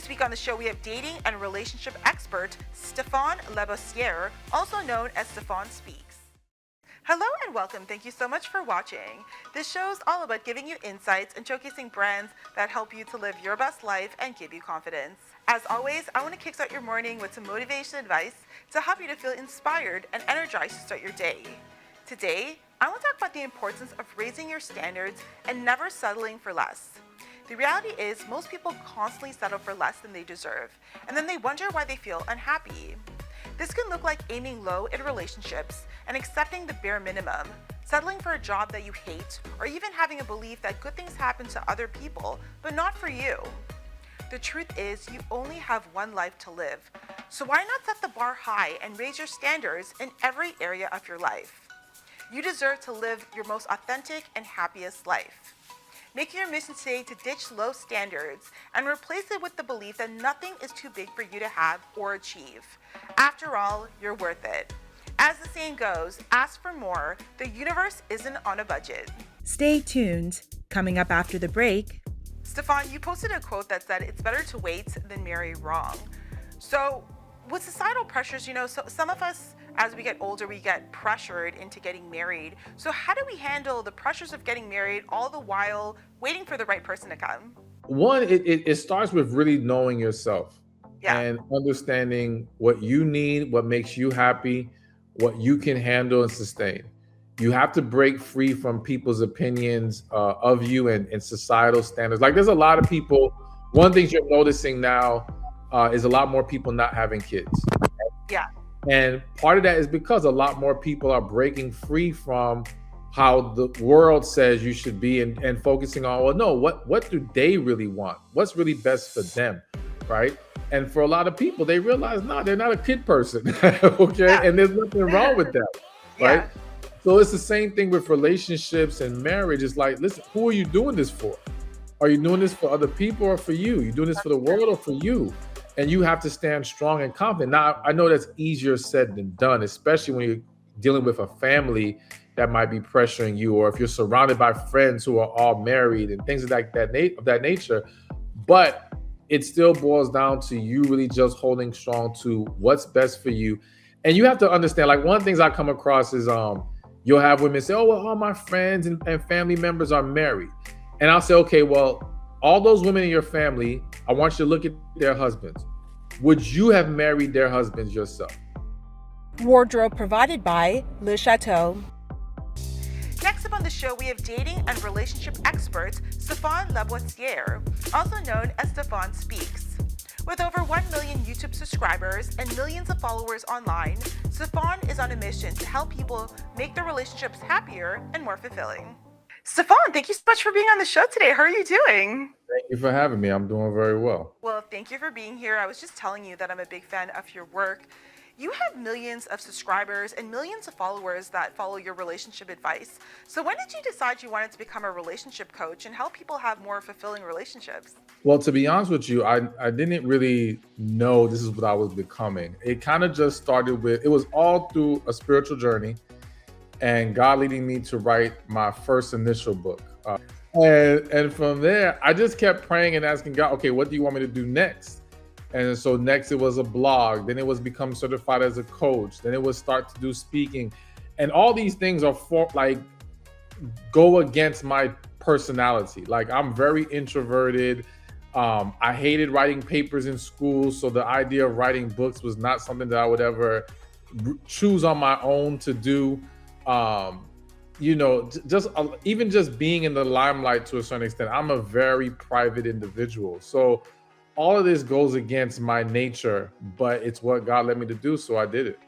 This week on the show, we have dating and relationship expert Stephan, also known as Stephan Speaks. Hello and welcome. Thank you so much for watching. This show is all about giving you insights and showcasing brands that help you to live your best life and give you confidence. As always, I want to kickstart your morning with some motivation advice to help you to feel inspired and energized to start your day. Today, I want to talk about the importance of raising your standards and never settling for less. The reality is, most people constantly settle for less than they deserve, and then they wonder why they feel unhappy. This can look like aiming low in relationships and accepting the bare minimum, settling for a job that you hate, or even having a belief that good things happen to other people, but not for you. The truth is, you only have one life to live, so why not set the bar high and raise your standards in every area of your life? You deserve to live your most authentic and happiest life. Make your mission today to ditch low standards and replace it with the belief that nothing is too big for you to have or achieve. After all, you're worth it. As the saying goes, ask for more. The universe isn't on a budget. Stay tuned. Coming up after the break. Stephan, you posted a quote that said, "It's better to wait than marry wrong." So with societal pressures, some of us, as we get older, we get pressured into getting married. So how do we handle the pressures of getting married all the while waiting for the right person to come? One, it starts with really knowing yourself and understanding what you need, what makes you happy, what you can handle and sustain. You have to break free from people's opinions of you and societal standards. Like, there's a lot of people, one thing you're noticing now is a lot more people not having kids. Yeah. And part of that is because a lot more people are breaking free from how the world says you should be and focusing on, well, no, what do they really want? What's really best for them, right? And for a lot of people, they realize, no, they're not a kid person, okay? Yeah. And there's nothing wrong with that, right? Yeah. So it's the same thing with relationships and marriage. It's like, listen, who are you doing this for? Are you doing this for other people or for you? You doing this for the world or for you? And you have to stand strong and confident. Now, I know that's easier said than done, especially when you're dealing with a family that might be pressuring you, or if you're surrounded by friends who are all married and things like that of that nature. But it still boils down to you really just holding strong to what's best for you. And you have to understand, like, one of the things I come across is you'll have women say, oh, well, all my friends and family members are married. And I'll say, okay, well, all those women in your family, I want you to look at their husbands. Would you have married their husbands yourself? Wardrobe provided by Le Chateau. Next up on the show, we have dating and relationship expert Stephan, also known as Stephan Speaks. With over 1 million YouTube subscribers and millions of followers online, Stephan is on a mission to help people make their relationships happier and more fulfilling. Stephan, thank you so much for being on the show today. How are you doing? Thank you for having me. I'm doing very well. Well, thank you for being here. I was just telling you that I'm a big fan of your work. You have millions of subscribers and millions of followers that follow your relationship advice. So when did you decide you wanted to become a relationship coach and help people have more fulfilling relationships? Well, to be honest with you, I didn't really know this is what I was becoming. It kind of just started with, it was all through a spiritual journey and God leading me to write my first initial book. And from there, I just kept praying and asking God, okay, what do you want me to do next? And so next it was a blog, then it was become certified as a coach, then it was start to do speaking. And all these things are go against my personality. Like, I'm very introverted. I hated writing papers in school. So the idea of writing books was not something that I would ever choose on my own to do. Even just being in the limelight to a certain extent, I'm a very private individual. So all of this goes against my nature, but it's what God led me to do. So I did it.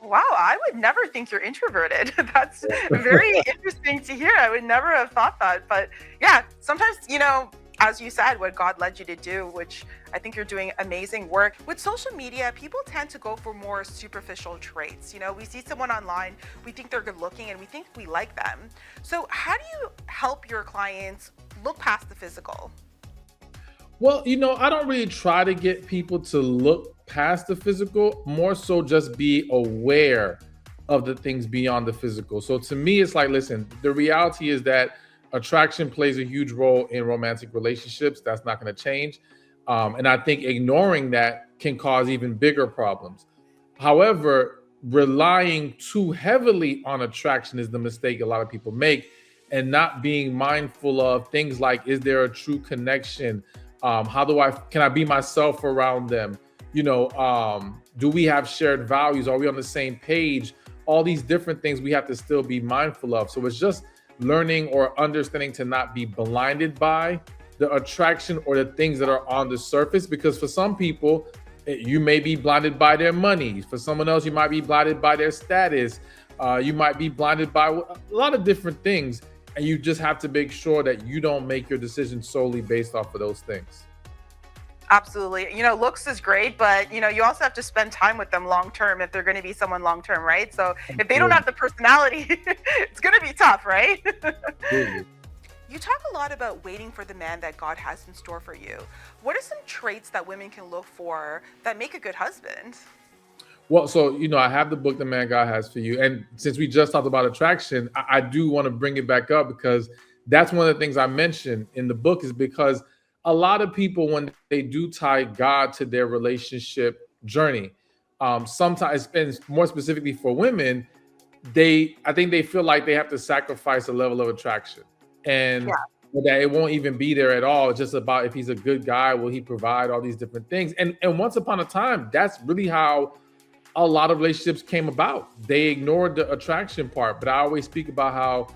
Wow, I would never think you're introverted. That's very interesting to hear. I would never have thought that. But yeah, sometimes, as you said, what God led you to do, which I think you're doing amazing work. With social media, people tend to go for more superficial traits. We see someone online, we think they're good looking, and we think we like them. So how do you help your clients look past the physical? Well, I don't really try to get people to look past the physical, more so just be aware of the things beyond the physical. So to me, it's like, listen, the reality is that attraction plays a huge role in romantic relationships. That's not going to change. And I think ignoring that can cause even bigger problems. However, relying too heavily on attraction is the mistake a lot of people make, and not being mindful of things like, is there a true connection? How do I can I be myself around them? Do we have shared values? Are we on the same page? All these different things we have to still be mindful of. So it's just learning or understanding to not be blinded by the attraction or the things that are on the surface, because for some people you may be blinded by their money. For someone else, you might be blinded by their status. You might be blinded by a lot of different things, and you just have to make sure that you don't make your decision solely based off of those things. Absolutely. Looks is great, but you also have to spend time with them long term if they're going to be someone long term, right? So if they don't have the personality, it's going to be tough, right? Absolutely. You talk a lot about waiting for the man that God has in store for you. What are some traits that women can look for that make a good husband? Well, so I have the book, The Man God Has for You, and since we just talked about attraction, I do want to bring it back up, because that's one of the things I mentioned in the book, is because a lot of people, when they do tie God to their relationship journey, sometimes, and more specifically for women, I think they feel like they have to sacrifice a level of attraction, and Yeah. that it won't even be there at all. It's just about, if he's a good guy, will he provide all these different things? And once upon a time, that's really how a lot of relationships came about. They ignored the attraction part. But I always speak about how,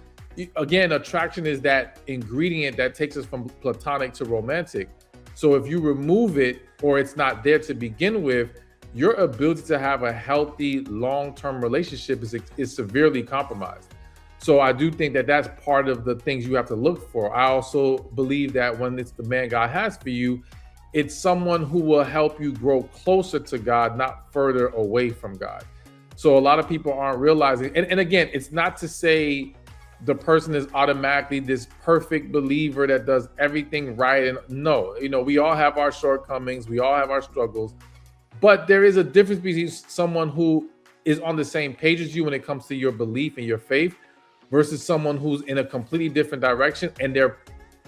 again, attraction is that ingredient that takes us from platonic to romantic. So if you remove it, or it's not there to begin with, your ability to have a healthy long-term relationship is severely compromised. So I do think that that's part of the things you have to look for. I also believe that when it's the man God has for you, it's someone who will help you grow closer to God, not further away from God. So a lot of people aren't realizing, and again, it's not to say the person is automatically this perfect believer that does everything right. And no, we all have our shortcomings, we all have our struggles, but there is a difference between someone who is on the same page as you when it comes to your belief and your faith, versus someone who's in a completely different direction, and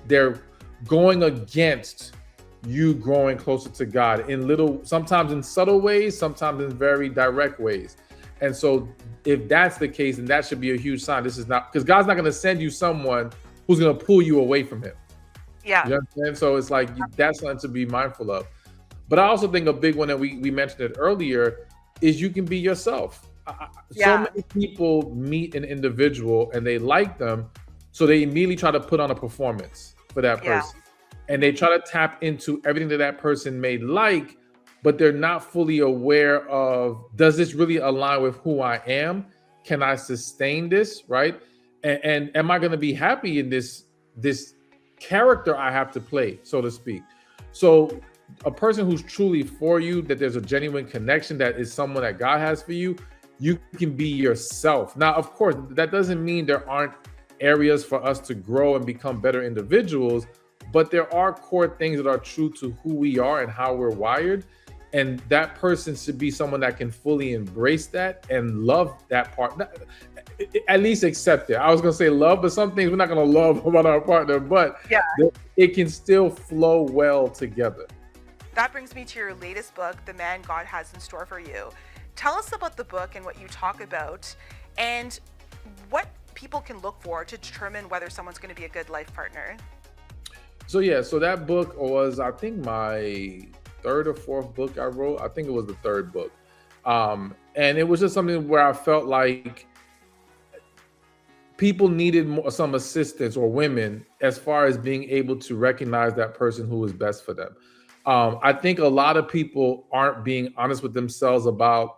they're going against you growing closer to God sometimes in subtle ways, sometimes in very direct ways. And so if that's the case, then that should be a huge sign. This is not, because God's not going to send you someone who's going to pull you away from him. Yeah. You understand? So it's like, that's something to be mindful of. But I also think a big one that we mentioned it earlier is you can be yourself. So many people meet an individual and they like them, so they immediately try to put on a performance for that person. And they try to tap into everything that person may like, but they're not fully aware of, does this really align with who I am? Can I sustain this, right? And am I going to be happy in this character I have to play, so to speak? So a person who's truly for you, that there's a genuine connection, that is someone that God has for you, you can be yourself. Now, of course, that doesn't mean there aren't areas for us to grow and become better individuals, but there are core things that are true to who we are and how we're wired. And that person should be someone that can fully embrace that and love that part. At least accept it. I was going to say love, but some things we're not going to love about our partner, but it can still flow well together. That brings me to your latest book, The Man God Has in Store for You. Tell us about the book and what you talk about, and what people can look for to determine whether someone's going to be a good life partner. So that book was, I think, my third or fourth book I wrote. I think it was the third book. And it was just something where I felt like people needed some assistance, or women, as far as being able to recognize that person who is best for them. I think a lot of people aren't being honest with themselves about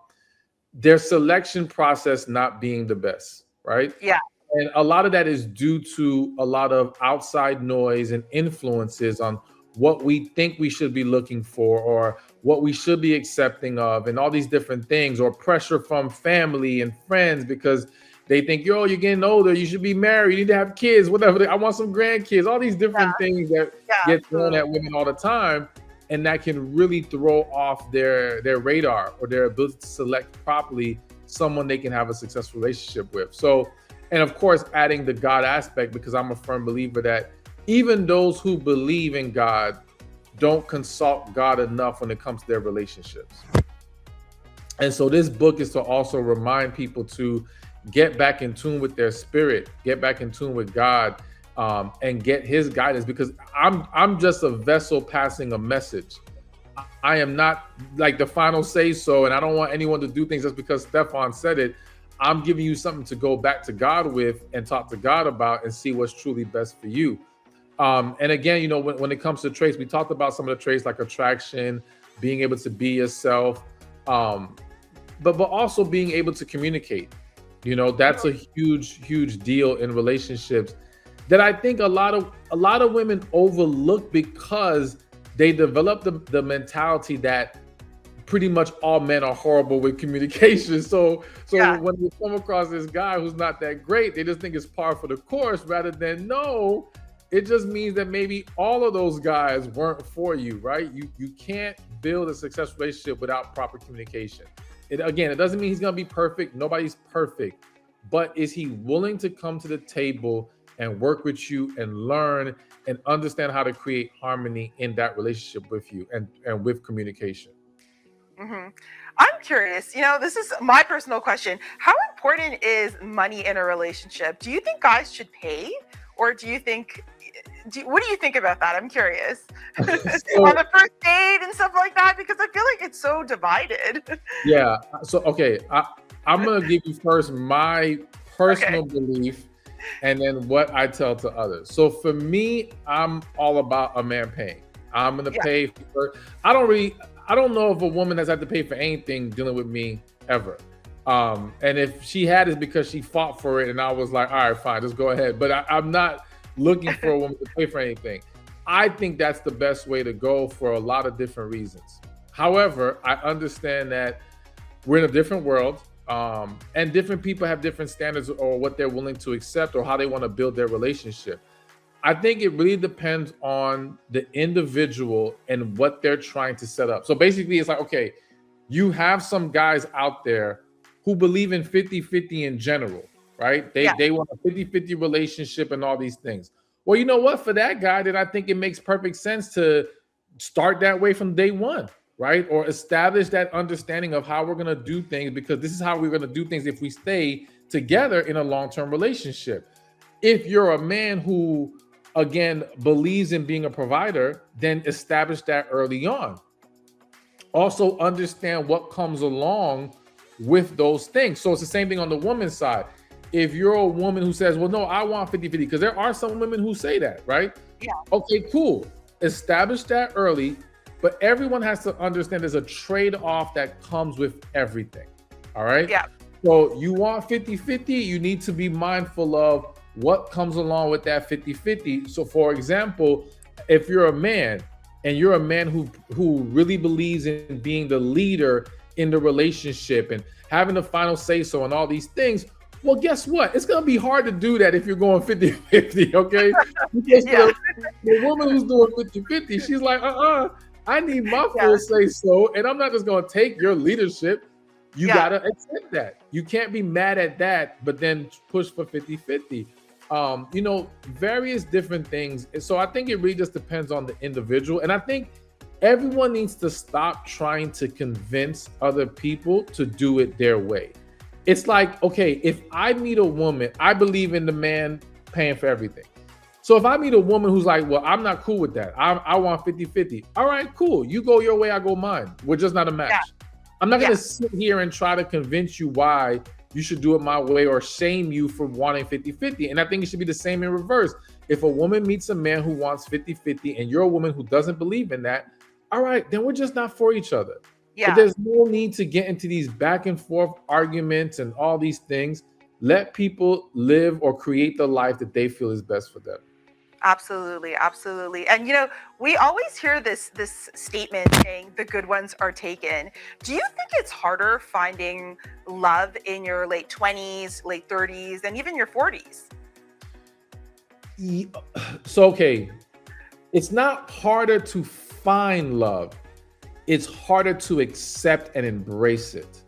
their selection process not being the best, right? Yeah. And a lot of that is due to a lot of outside noise and influences on what we think we should be looking for, or what we should be accepting of, and all these different things, or pressure from family and friends, because they think, you're getting older, you should be married, you need to have kids, whatever. I want some grandkids, all these different things that get thrown at women all the time. And that can really throw off their radar, or their ability to select properly someone they can have a successful relationship with. So, and of course, adding the God aspect, because I'm a firm believer that even those who believe in God don't consult God enough when it comes to their relationships. And so this book is to also remind people to get back in tune with their spirit, get back in tune with God, and get His guidance. Because I'm just a vessel passing a message. I am not like the final say so, and I don't want anyone to do things just because Stephan said it. I'm giving you something to go back to God with and talk to God about and see what's truly best for you. And again, when it comes to traits, we talked about some of the traits like attraction, being able to be yourself, but also being able to communicate. That's a huge deal in relationships that I think a lot of women overlook because they develop the mentality that pretty much all men are horrible with communication. So when you come across this guy who's not that great, they just think it's par for the course, rather than no, it just means that maybe all of those guys weren't for you, right? You can't build a successful relationship without proper communication. It doesn't mean he's going to be perfect. Nobody's perfect. But is he willing to come to the table and work with you and learn and understand how to create harmony in that relationship with you and with communication? Mm-hmm. I'm curious, this is my personal question. How important is money in a relationship? Do you think guys should pay? Or do you think, what do you think about that? I'm curious. On the first date and stuff like that, because I feel like it's so divided. Yeah. So, okay. I'm going to give you first my personal belief and then what I tell to others. So for me, I'm all about a man paying. I'm going to pay for, I don't know if a woman has had to pay for anything dealing with me ever. And if she had, it's because she fought for it and I was like, all right, fine, just go ahead. But I'm not looking for a woman to pay for anything. I think that's the best way to go for a lot of different reasons. However, I understand that we're in a different world, and different people have different standards or what they're willing to accept or how they want to build their relationship. I think it really depends on the individual and what they're trying to set up. So basically, it's like, okay, you have some guys out there who believe in 50-50 in general, right? They want a 50-50 relationship and all these things. Well, you know what? For that guy, then I think it makes perfect sense to start that way from day one, right? Or establish that understanding of how we're going to do things, because this is how we're going to do things if we stay together in a long-term relationship. If you're a man who, again, believes in being a provider, then establish that early on. Also understand what comes along with those things. So it's the same thing on the woman's side. If you're a woman who says, well, no, I want 50-50, because there are some women who say that, right? Yeah. Okay, cool. Establish that early, but everyone has to understand there's a trade-off that comes with everything. All right? Yeah. So you want 50-50, you need to be mindful of what comes along with that 50-50. So for example, if you're a man and you're a man who really believes in being the leader in the relationship and having the final say so and all these things, well, guess what? It's going to be hard to do that if you're going 50-50, okay? Because the woman who's doing 50-50, she's like, I need my full say so, and I'm not just going to take your leadership. You got to accept that. You can't be mad at that, but then push for 50-50. Various different things. So I think it really just depends on the individual. And I think everyone needs to stop trying to convince other people to do it their way. It's like, okay, if I meet a woman, I believe in the man paying for everything. So if I meet a woman who's like, well, I'm not cool with that. I want 50-50. All right, cool. You go your way, I go mine. We're just not a match. Yeah. I'm not going to sit here and try to convince you why you should do it my way or shame you for wanting 50-50. And I think it should be the same in reverse. If a woman meets a man who wants 50-50 and you're a woman who doesn't believe in that, all right, then we're just not for each other. Yeah. But there's no need to get into these back and forth arguments and all these things. Let people live or create the life that they feel is best for them. Absolutely, absolutely. And we always hear this statement saying the good ones are taken. Do you think it's harder finding love in your late 20s, late 30s, and even your 40s? So, okay, it's not harder to find love. It's harder to accept and embrace it.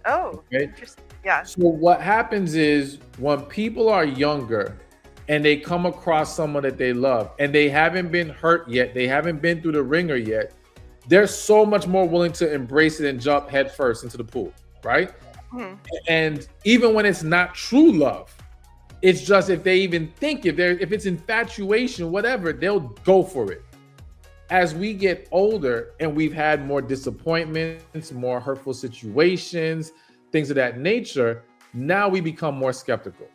Oh, okay? Interesting. Yeah. So what happens is when people are younger, and they come across someone that they love and they haven't been hurt yet, they haven't been through the ringer yet, they're so much more willing to embrace it and jump headfirst into the pool, right? Mhm. And even when it's not true love, it's just if they even think if it's infatuation, whatever, they'll go for it. As we get older and we've had more disappointments, more hurtful situations, things of that nature, now we become more skeptical.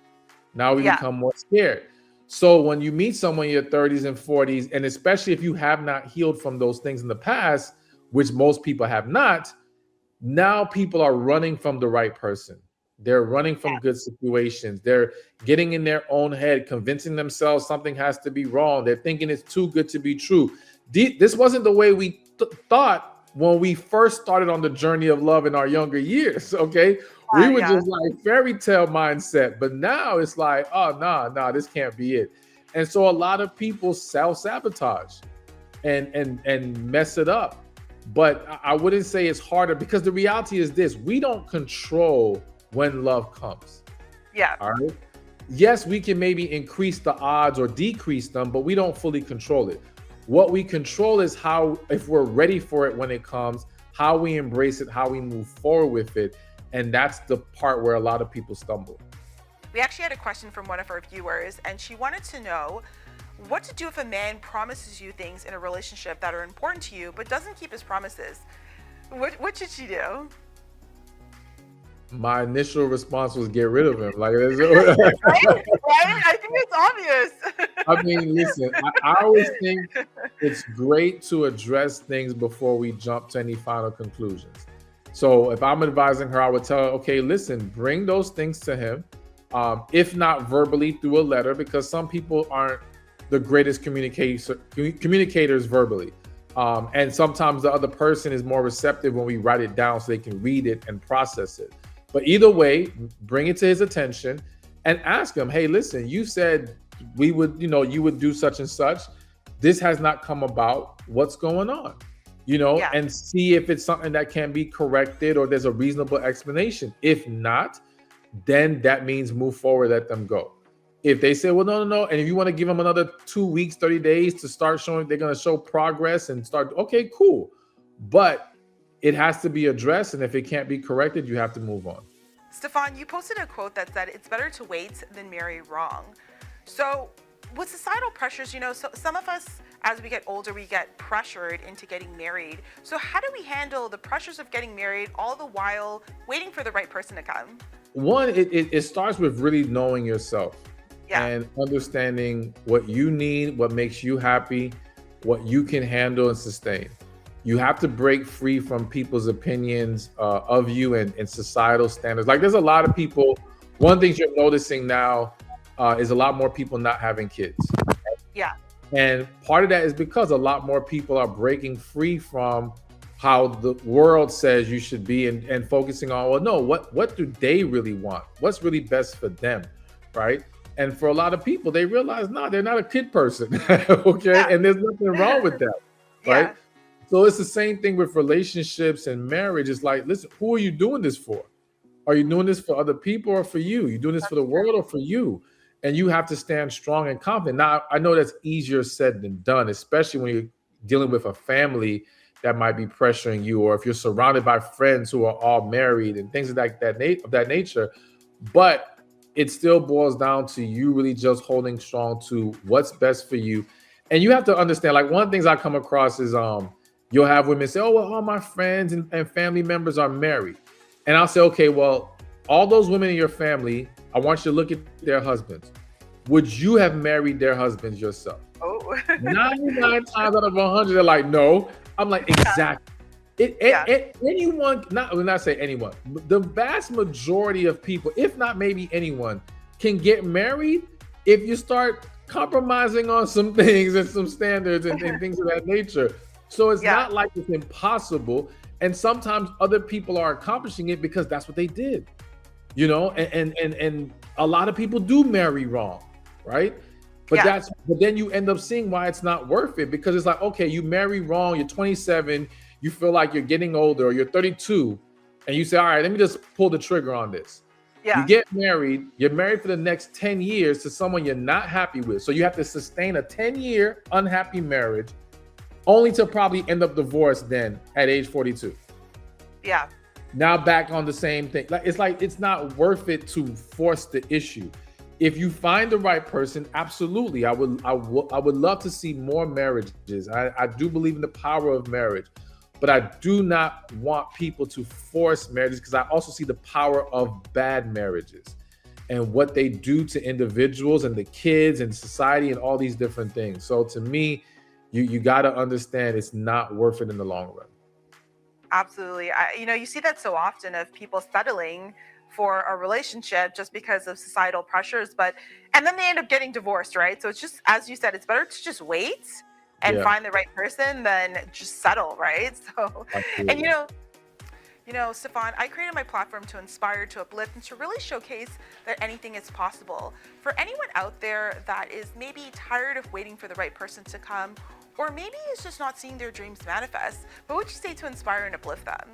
Now we Yeah. become more scared. So when you meet someone in your 30s and 40s, and especially if you have not healed from those things in the past, which most people have not, now people are running from the right person. They're running from good situations. They're getting in their own head, convincing themselves something has to be wrong. They're thinking it's too good to be true. This wasn't the way we thought when we first started on the journey of love in our younger years. Okay, we were just like fairy tale mindset, but now it's like, oh no, this can't be it. And so a lot of people self-sabotage and mess it up. But I wouldn't say it's harder, because the reality is this: we don't control when love comes. Yeah. All right. Yes, we can maybe increase the odds or decrease them, but we don't fully control it. What we control is how, if we're ready for it when it comes, how we embrace it, how we move forward with it. And that's the part where a lot of people stumble. We actually had a question from one of our viewers, and she wanted to know what to do if a man promises you things in a relationship that are important to you but doesn't keep his promises. What should she do? My initial response was get rid of him. Like, Right? I think it's obvious. I mean, listen, I always think it's great to address things before we jump to any final conclusions. So if I'm advising her, I would tell her, okay, listen, bring those things to him. If not verbally, through a letter, because some people aren't the greatest communicators verbally. And sometimes the other person is more receptive when we write it down so they can read it and process it. But either way, bring it to his attention and ask him, hey, listen, you said you would do such and such. This has not come about. What's going on? And see if it's something that can be corrected or there's a reasonable explanation. If not, then that means move forward, let them go. If they say, well, no, and if you want to give them another 2 weeks, 30 days to start showing, they're going to show progress and start, okay, cool. But it has to be addressed, and if it can't be corrected, you have to move on. Stephan, you posted a quote that said, it's better to wait than marry wrong. So with societal pressures, so some of us, as we get older, we get pressured into getting married. So how do we handle the pressures of getting married all the while waiting for the right person to come? One, it starts with really knowing yourself. Yeah. And understanding what you need, what makes you happy, what you can handle and sustain. You have to break free from people's opinions of you and societal standards. Like, there's a lot of people, one thing you're noticing now is a lot more people not having kids. Yeah. And part of that is because a lot more people are breaking free from how the world says you should be and focusing on, well, no, what do they really want? What's really best for them, right? And for a lot of people, they realize, no, they're not a kid person, okay? Yeah. And there's nothing wrong with that, right? Yeah. So it's the same thing with relationships and marriage. It's like, listen, who are you doing this for? Are you doing this for other people or for you? You doing this for the world or for you? And you have to stand strong and confident. Now, I know that's easier said than done, especially when you're dealing with a family that might be pressuring you, or if you're surrounded by friends who are all married and things of that nature. But it still boils down to you really just holding strong to what's best for you. And you have to understand, like, one of the things I come across is you'll have women say, oh, well, all my friends and family members are married. And I'll say, okay, well, all those women in your family, I want you to look at their husbands. Would you have married their husbands yourself? Oh. 99 times out of 100, they're like, no. I'm like, exactly. Anyone, not say anyone, the vast majority of people, if not maybe anyone, can get married if you start compromising on some things and some standards and things of that nature. So it's not like it's impossible. And sometimes other people are accomplishing it because that's what they did, and a lot of people do marry wrong, right? But then you end up seeing why it's not worth it, because it's like, okay, you marry wrong, you're 27, you feel like you're getting older, or you're 32, and you say, all right, let me just pull the trigger on this. You Yeah. get married, you're married for the next 10 years to someone you're not happy with. So you have to sustain a 10-year unhappy marriage only to probably end up divorced then at age 42. Yeah. Now back on the same thing. Like it's not worth it to force the issue. If you find the right person, absolutely. I would love to see more marriages. I do believe in the power of marriage, but I do not want people to force marriages because I also see the power of bad marriages and what they do to individuals and the kids and society and all these different things. So to me, you got to understand it's not worth it in the long run. Absolutely. You see that so often of people settling for a relationship just because of societal pressures, and then they end up getting divorced, right? So it's just, as you said, it's better to just wait and Yeah, find the right person than just settle, right? So, and absolutely. Stefan, I created my platform to inspire, to uplift, and to really showcase that anything is possible. For anyone out there that is maybe tired of waiting for the right person to come, or maybe is just not seeing their dreams manifest, what would you say to inspire and uplift them?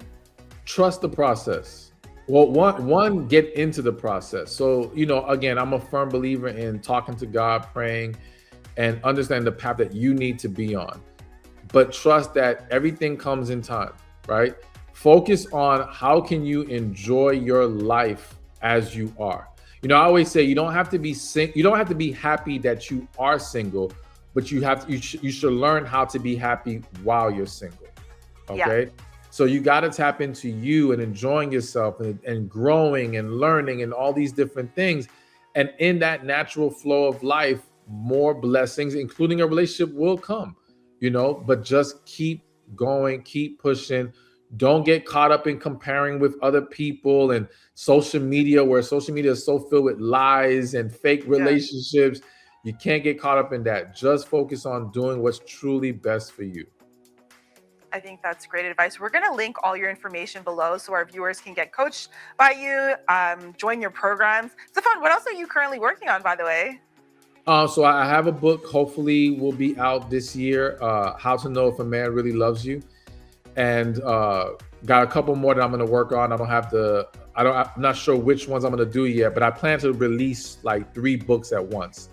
Trust the process. Well, one get into the process. So, again, I'm a firm believer in talking to God, praying, and understand the path that you need to be on. But trust that everything comes in time, right? Focus on how can you enjoy your life as you are. I always say you don't have to be you don't have to be happy that you are single, but you should learn how to be happy while you're single. Yeah. Okay. So you got to tap into you and enjoying yourself and growing and learning and all these different things. And in that natural flow of life, more blessings, including a relationship, will come, but just keep going, keep pushing. Don't get caught up in comparing with other people and social media, where social media is so filled with lies and fake Yeah. relationships. You can't get caught up in that. Just focus on doing what's truly best for you. I think that's great advice. We're going to link all your information below so our viewers can get coached by you, join your programs. Stefan, what else are you currently working on, by the way? So I have a book, hopefully will be out this year, How to Know If a Man Really Loves You. And got a couple more that I'm going to work on. I'm not sure which ones I'm going to do yet, but I plan to release like 3 books at once.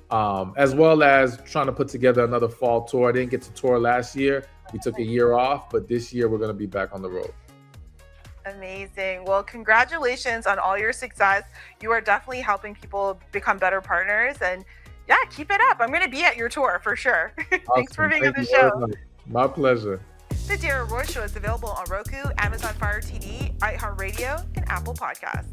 As well as trying to put together another fall tour. I didn't get to tour last year. We took a year off, but this year we're going to be back on the road. Amazing. Well, congratulations on all your success. You are definitely helping people become better partners. And yeah, keep it up. I'm going to be at your tour for sure. Thanks for Awesome. being on Thank the you very show. much. My pleasure. The Darriel Roy Show is available on Roku, Amazon Fire TV, iHeartRadio, and Apple Podcasts.